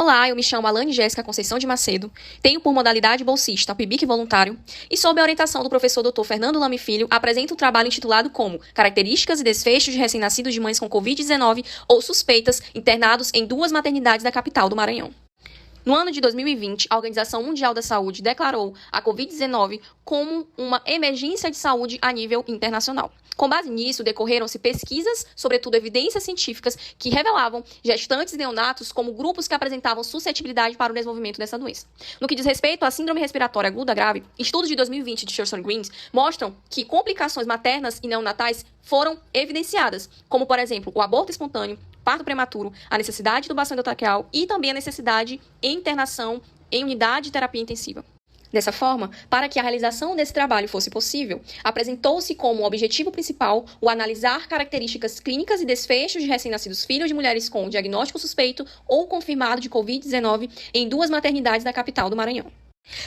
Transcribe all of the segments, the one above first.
Olá, eu me chamo Alane Jéssica Conceição de Macedo, tenho por modalidade bolsista o PIBIC voluntário e sob a orientação do professor Dr. Fernando Lame Filho, apresento um trabalho intitulado como Características e desfechos de recém-nascidos de mães com Covid-19 ou suspeitas internados em 2 maternidades da capital do Maranhão. No ano de 2020, a Organização Mundial da Saúde declarou a Covid-19 como uma emergência de saúde a nível internacional. Com base nisso, decorreram-se pesquisas, sobretudo evidências científicas, que revelavam gestantes e neonatos como grupos que apresentavam suscetibilidade para o desenvolvimento dessa doença. No que diz respeito à síndrome respiratória aguda grave, estudos de 2020 de Sherson Green mostram que complicações maternas e neonatais foram evidenciadas, como, por exemplo, o aborto espontâneo, parto prematuro, a necessidade de tubação endotraqueal e também a necessidade de internação em unidade de terapia intensiva. Dessa forma, para que a realização desse trabalho fosse possível, apresentou-se como objetivo principal o analisar características clínicas e desfechos de recém-nascidos filhos de mulheres com diagnóstico suspeito ou confirmado de Covid-19 em 2 maternidades da capital do Maranhão.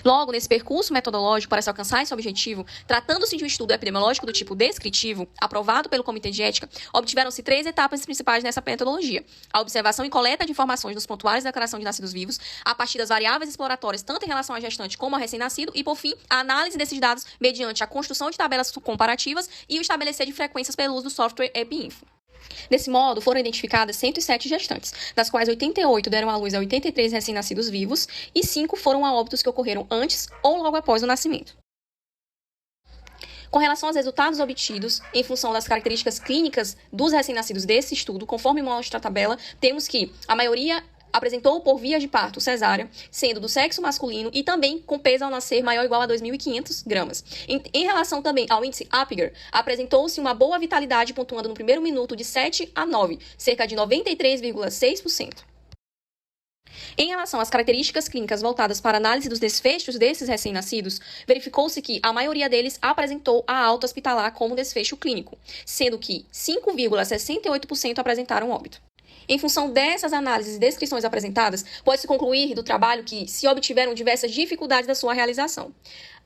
Logo, nesse percurso metodológico para se alcançar esse objetivo, tratando-se de um estudo epidemiológico do tipo descritivo, aprovado pelo Comitê de Ética, obtiveram-se 3 etapas principais nessa metodologia: a observação e coleta de informações nos prontuários de declaração de nascidos vivos, a partir das variáveis exploratórias tanto em relação à gestante como ao recém-nascido, e, por fim, a análise desses dados mediante a construção de tabelas comparativas e o estabelecer de frequências pelo uso do software EpiInfo. Desse modo, foram identificadas 107 gestantes, das quais 88 deram à luz a 83 recém-nascidos vivos e 5 foram a óbitos que ocorreram antes ou logo após o nascimento. Com relação aos resultados obtidos, em função das características clínicas dos recém-nascidos desse estudo, conforme mostra a tabela, temos que a maioria apresentou por via de parto cesárea, sendo do sexo masculino e também com peso ao nascer maior ou igual a 2.500 gramas. Em relação também ao índice Apgar, apresentou-se uma boa vitalidade, pontuando no primeiro minuto de 7 a 9, cerca de 93,6%. Em relação às características clínicas voltadas para análise dos desfechos desses recém-nascidos, verificou-se que a maioria deles apresentou a alta hospitalar como desfecho clínico, sendo que 5,68% apresentaram óbito. Em função dessas análises e descrições apresentadas, pode-se concluir do trabalho que se obtiveram diversas dificuldades da sua realização.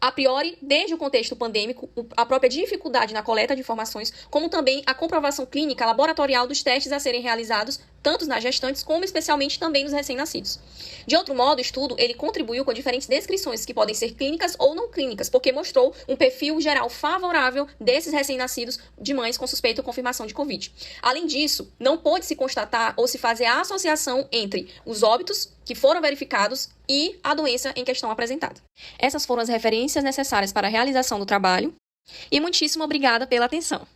A priori, desde o contexto pandêmico, a própria dificuldade na coleta de informações, como também a comprovação clínica laboratorial dos testes a serem realizados, tanto nas gestantes como especialmente também nos recém-nascidos. De outro modo, o estudo ele contribuiu com diferentes descrições que podem ser clínicas ou não clínicas, porque mostrou um perfil geral favorável desses recém-nascidos de mães com suspeita ou confirmação de Covid. Além disso, não pôde se constatar ou se fazer a associação entre os óbitos que foram verificados e a doença em questão apresentada. Essas foram as referências necessárias para a realização do trabalho e muitíssimo obrigada pela atenção.